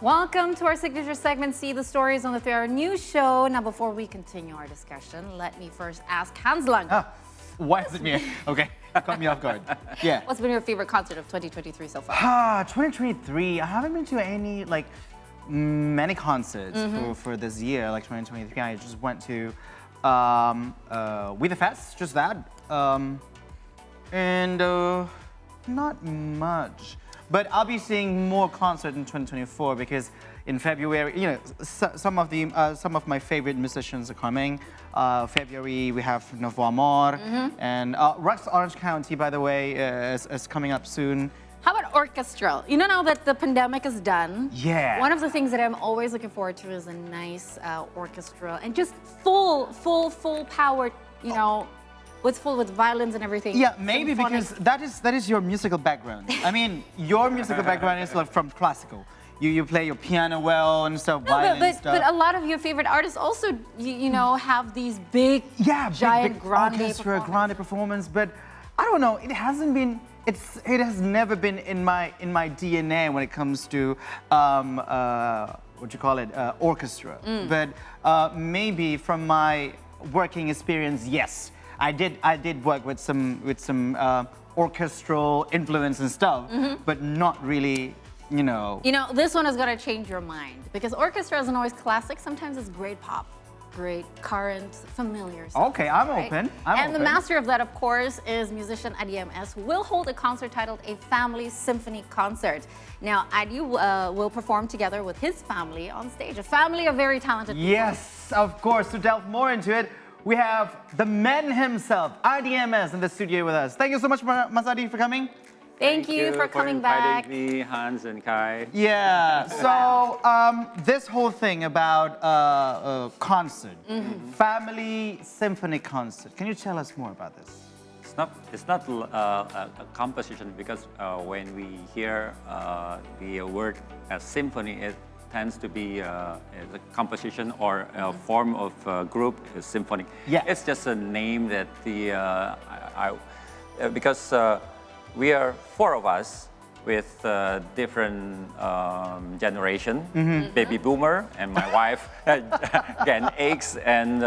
Welcome to our signature segment, See the Stories on the 3-Hour News Show. Now, before we continue our discussion, let me first ask Hans Lang. Why is it me? Okay, caught me off guard. Yeah. What's been your favorite concert of 2023 so far? 2023, I haven't been to any, many concerts for this year, 2023. I just went to We The Fest, just that. And not much. But I'll be seeing more concerts in 2024 because in February, some of my favorite musicians are coming. February we have Novo Amor and Rex Orange County, by the way, is coming up soon. How about orchestral? Now that the pandemic is done, yeah. One of the things that I'm always looking forward to is a nice orchestra and just full power, with violins and everything. Yeah, maybe Symphonic. because that is your musical background. I mean, your musical background is from classical. You play your piano well and stuff, violin stuff. But a lot of your favorite artists also, have these big, giant, big grande orchestra, grande performance. But I don't know, it has never been in my DNA when it comes to orchestra. But maybe from my working experience, yes. I did work with some orchestral influence and stuff, but not really, this one is gonna change your mind because orchestra isn't always classic. Sometimes it's great pop, great current, familiar stuff. Okay, I'm right? open. And the master of that, of course, is musician Addie, who will hold a concert titled A Family Symphony Concert. Now, Addie will perform together with his family on stage, a family of very talented people. Yes, of course. To delve more into it, we have the man himself, Addie, in the studio with us. Thank you so much, Mas Addie, for coming. Thank you for coming back. Me, Hans and Kai. Yeah, so this whole thing about concert, family symphony concert. Can you tell us more about this? It's not a composition because when we hear the word symphony, it tends to be a composition or a form of group, symphony. Yeah. It's just a name that because we are 4 of us with different generation, baby boomer, and my wife, Gen X, and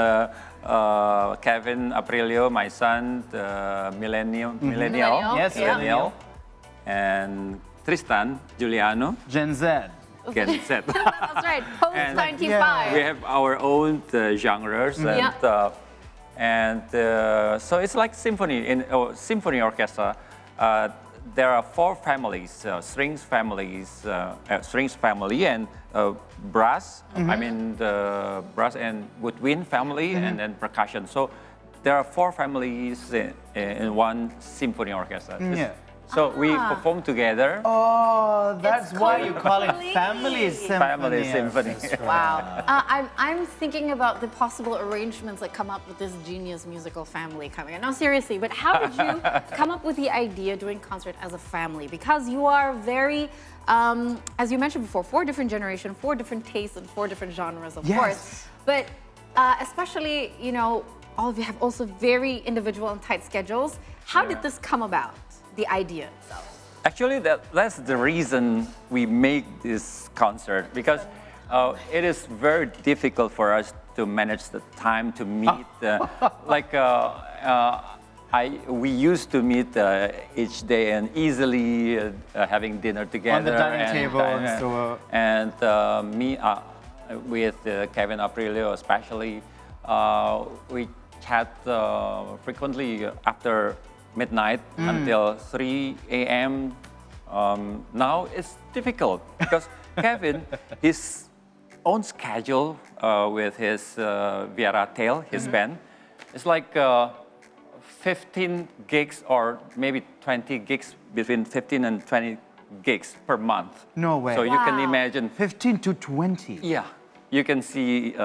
Kevin Aprilio, my son, millennial, Yes, millennial, and Tristan Giuliano, Gen Z. Gen Z. That's right, post-95. We have our own genres, and so it's like symphony in symphony orchestra. There are 4 families: strings family, and brass. I mean the brass and woodwind family, and then percussion. So there are 4 families in one symphony orchestra. Yeah. So we perform together. Oh, that's why you call it complete. Family Symphony. Family Symphony. Wow. I'm thinking about the possible arrangements that come up with this genius musical family coming in. No, seriously, but how did you come up with the idea doing concert as a family? Because you are very, as you mentioned before, 4 different generations, 4 different tastes, and 4 different genres, of course. But especially, all of you have also very individual and tight schedules. How did this come about? The idea itself? Actually, that's the reason we make this concert, because it is very difficult for us to manage the time to meet. We used to meet each day and easily having dinner together. On the dining table and so And me, with Kevin Aprilio especially, we chat frequently after midnight until 3 a.m. Now it's difficult because Kevin, his own schedule with his Viera Tail, his band, it's like 15 gigs or maybe 20 gigs, between 15 and 20 gigs per month. No way. So you can imagine. 15 to 20. Yeah. You can see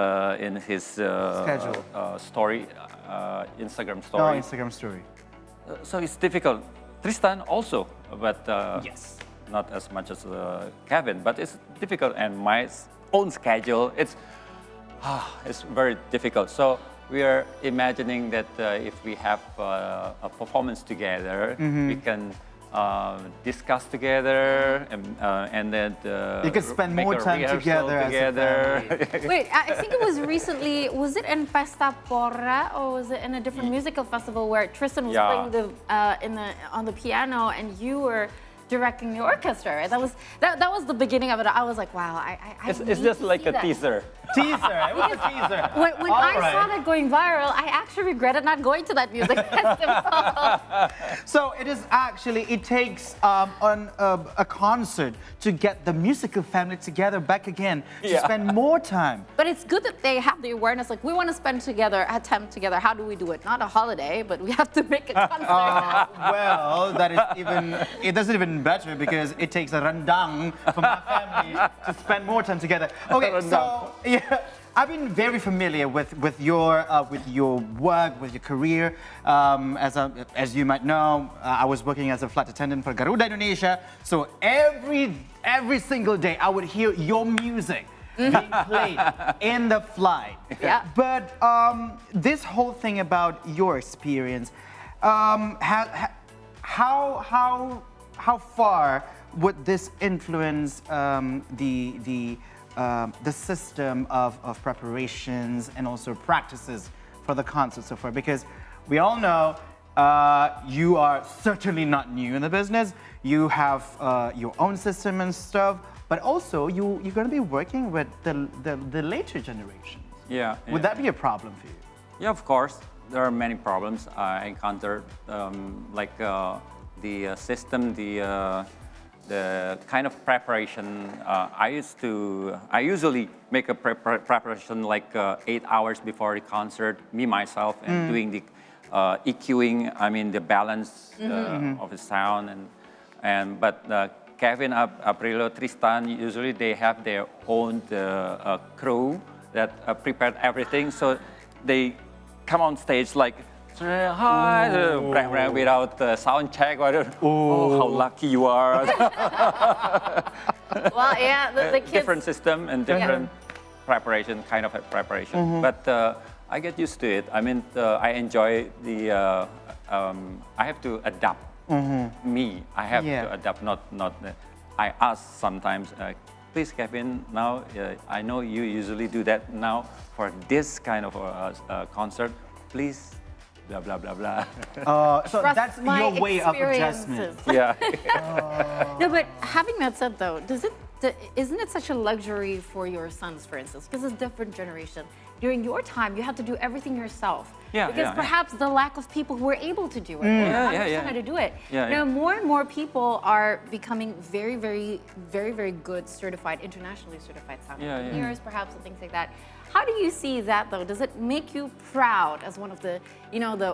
in his schedule story, Instagram story. Oh, Instagram story. So it's difficult. Tristan also, but yes, not as much as Kevin. But it's difficult, and my own schedule, it's very difficult. So we are imagining that if we have a performance together, we can discuss together, and then You could spend make more a time rehearsal together as a family. Wait, I think it was recently, was it in Pesta Porra or was it in a different musical festival where Tristan was Yeah. playing on the piano and you were directing the orchestra, right? That was the beginning of it. I was like, wow, I it's need just to like see a that. teaser. Teaser. It was a teaser. When All I saw right. that going viral, I actually regretted not going to that music festival. So it is actually, it takes on a concert to get the musical family together back again, to Yeah. spend more time. But it's good that they have the awareness, like we want to spend together, a time together. How do we do it? Not a holiday, but we have to make a concert. Well, that is even, it doesn't even better because it takes a rendang from our family to spend more time together. Okay, so yeah, I've been very familiar with your work, with your career. As you might know, I was working as a flight attendant for Garuda Indonesia. So every single day, I would hear your music being played in the flight. Yeah. But this whole thing about your experience, how far would this influence the system of preparations and also practices for the concert so far? Because we all know you are certainly not new in the business. You have your own system and stuff, but also you're going to be working with the later generations. Yeah. Would that be a problem for you? Yeah, of course. There are many problems I encountered, like the system, the kind of preparation. I usually make a preparation like 8 hours before the concert, me myself, and doing the EQing. I mean the balance of the sound, but Kevin, Aprilio, Tristan, usually they have their own crew that prepared everything, so they come on stage like, hi, without sound check. Oh, how lucky you are. Well, yeah, the kids. Different system and different preparation, kind of a preparation. But I get used to it. I mean, I enjoy the. I have to adapt. Me, I have to adapt. Not. I ask sometimes. Please, Kevin. Now I know you usually do that. Now for this kind of concert, please. Blah blah blah blah. So Trust that's my your way of adjustment. experiences. Yeah. No, but having that said, though, isn't it such a luxury for your sons, for instance, because it's a different generation? During your time, you had to do everything yourself. Yeah, because yeah, perhaps the lack of people who were able to do it, or understand how to do it. Yeah, Now, yeah. more and more people are becoming very, very, very, very good certified, internationally certified sound Yeah, yeah. engineers, perhaps, and things like that. How do you see that, though? Does it make you proud as one of the,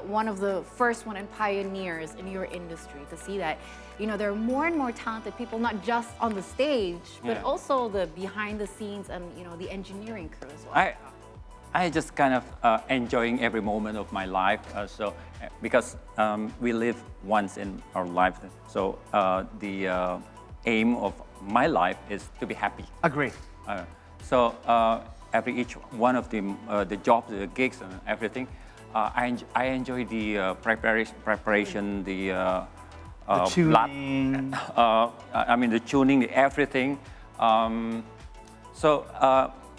one of the first one and pioneers in your industry to see that, there are more and more talented people, not just on the stage, but Yeah. also the behind the scenes and, the engineering crew as well? I just kind of enjoying every moment of my life. Because we live once in our life, so the aim of my life is to be happy. Agree. So each one of the jobs, the gigs, and everything, I enjoy the preparation, the tuning. I mean the tuning, the everything.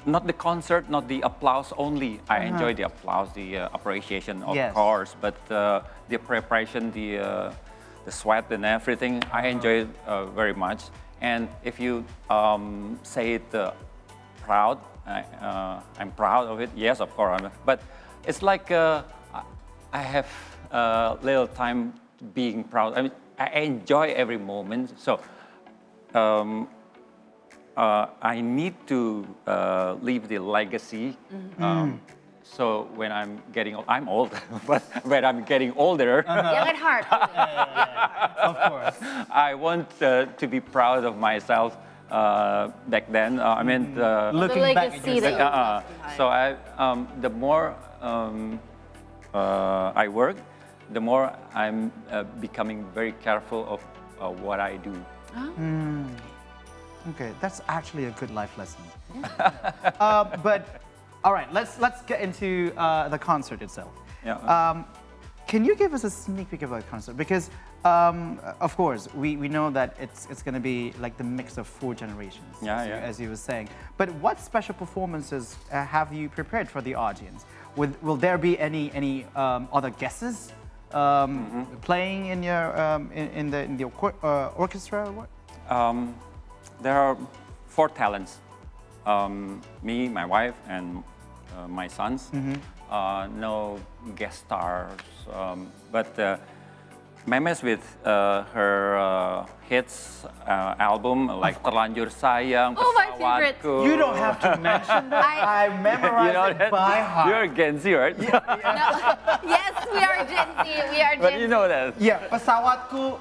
Not the concert, not the applause only. I enjoy the applause, the appreciation, of course, but the preparation, the sweat and everything, I enjoy it very much. And if you say it proud, I'm proud of it. Yes, of course. But it's like I have little time being proud. I mean, I enjoy every moment. So. I need to leave the legacy. So when I'm getting old, I'm old, but when I'm getting older, Young at heart. Of course. I want to be proud of myself back then. I mean, Looking the back at legacy yourself. that you left behind. so the more I work, the more I'm becoming very careful of what I do. Okay, that's actually a good life lesson. But all right, let's get into the concert itself. Yeah. Can you give us a sneak peek about the concert? Because Of course, we know that it's going to be like the mix of 4 generations, as you were saying. But what special performances have you prepared for the audience? Will there be any other guesses playing in your in the orchestra? Or what? There are 4 talents. Me, my wife, and my sons. No guest stars, but Memes with her hits album like Terlanjur Sayang, Oh, my favorite. Pesawatku. You don't have to mention that. I memorized it by heart. You're Gen Z, right? No. Yes, we are Gen Z. We are Gen But you know Z. that. Yeah, Pesawatku,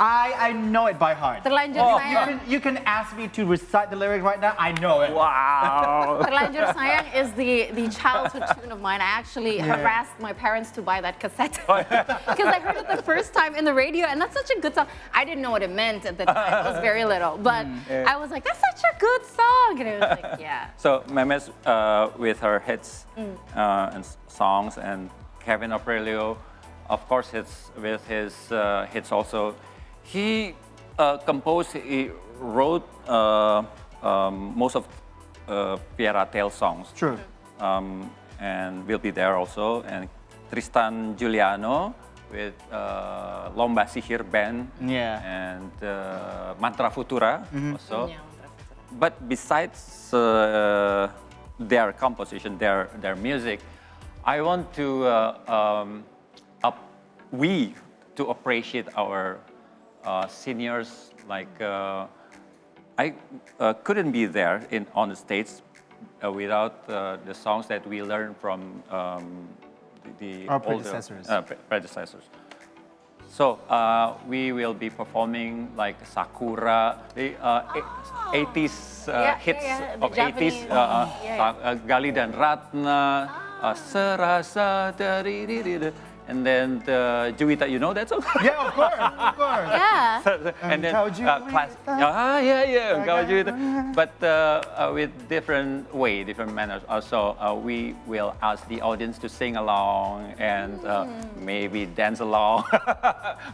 I know it by heart. Terlanjur Sayang. You can ask me to recite the lyric right now. I know it. Wow. Terlanjur Sayang is the childhood tune of mine. I actually harassed my parents to buy that cassette because I heard it the first time in the radio, and that's such a good song. I didn't know what it meant at the time. I was very little, but I was like, that's such a good song, and it was like, yeah. So Memes with her hits and songs, and Kevin Aurelio, of course, with his hits also. He composed, he wrote most of Fairy Tale songs. True. And we'll be there also. And Tristan Giuliano with Lomba Sihir Band. Yeah. And Mantra Futura also. Yeah. But besides their composition, their music, I want to to appreciate our seniors. Like I couldn't be there on the stage without the songs that we learned from Our predecessors. predecessors. So we will be performing like Sakura, the 80s hits The of 80s, Japanese. Gali dan Ratna, Serasa Dari, and then the Juwita, you know that song? Yeah, of course. Yeah. And then Engkau Juwita. class, Engkau Juwita. But with different manners. Also, we will ask the audience to sing along and maybe dance along.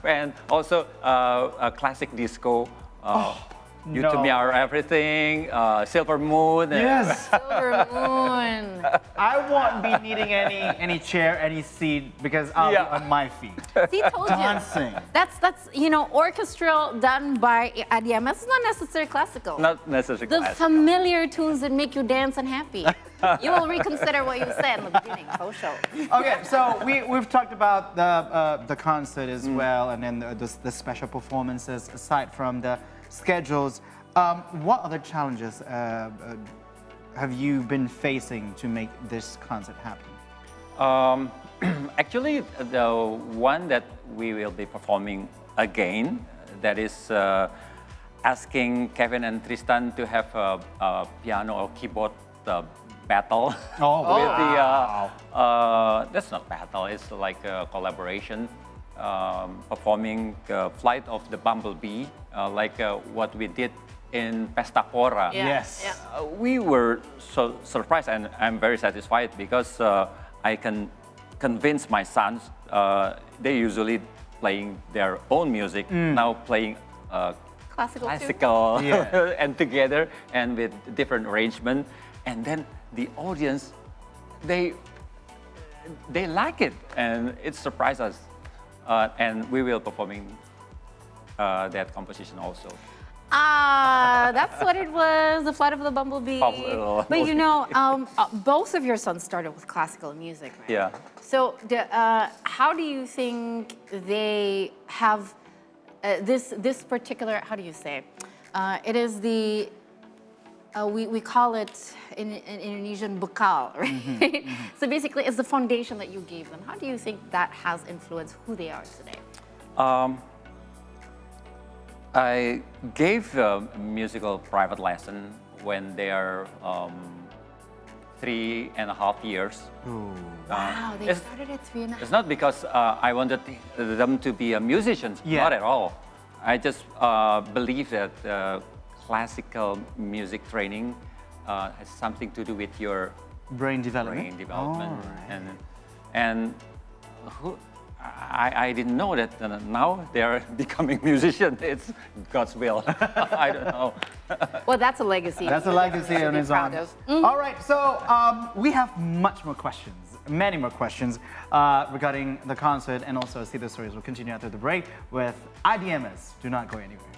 And also a classic disco. You to me are everything. Silver Moon. Yes. Silver Moon. I won't be needing any chair, any seat because I'll be on my feet. See, told you. Dancing. That's orchestral done by Addie. It's not necessarily classical. Not necessarily The classical. familiar tunes that make you dance and happy. You will reconsider what you said in the beginning. Show. Okay, so we've talked about the concert as well, and then the special performances aside from the schedules. What other challenges have you been facing to make this concert happen? Actually, the one that we will be performing again, that is asking Kevin and Tristan to have a piano or keyboard battle. With the that's not battle, it's like a collaboration. Performing Flight of the Bumblebee, like what we did in Pesta Pora. Yes. Yeah. We were so surprised, and I'm very satisfied because I can convince my sons. They usually playing their own music, now playing Classical too. and together and with different arrangement, and then the audience, they like it, and it surprised us. And we will performing that composition also. That's what it was, the Flight of the Bumblebee. But both of your sons started with classical music, right? Yeah. So how do you think they have this particular, how do you say? It is the, we call it in Indonesian bekal, right? So basically it's the foundation that you gave them. How do you think that has influenced who they are today? I gave a musical private lesson when they are 3.5 years. Wow, they started at 3.5. It's not because I wanted them to be a musicians, not at all. I just believe that classical music training has something to do with your Brain development. and I didn't know that now they are becoming musicians. It's God's will. I don't know. Well, that's a legacy. That's a legacy on his own. Mm-hmm. All right, so we have much more questions, many more questions regarding the concert and also See the Stories. We'll continue after the break with IDMS. Do not go anywhere.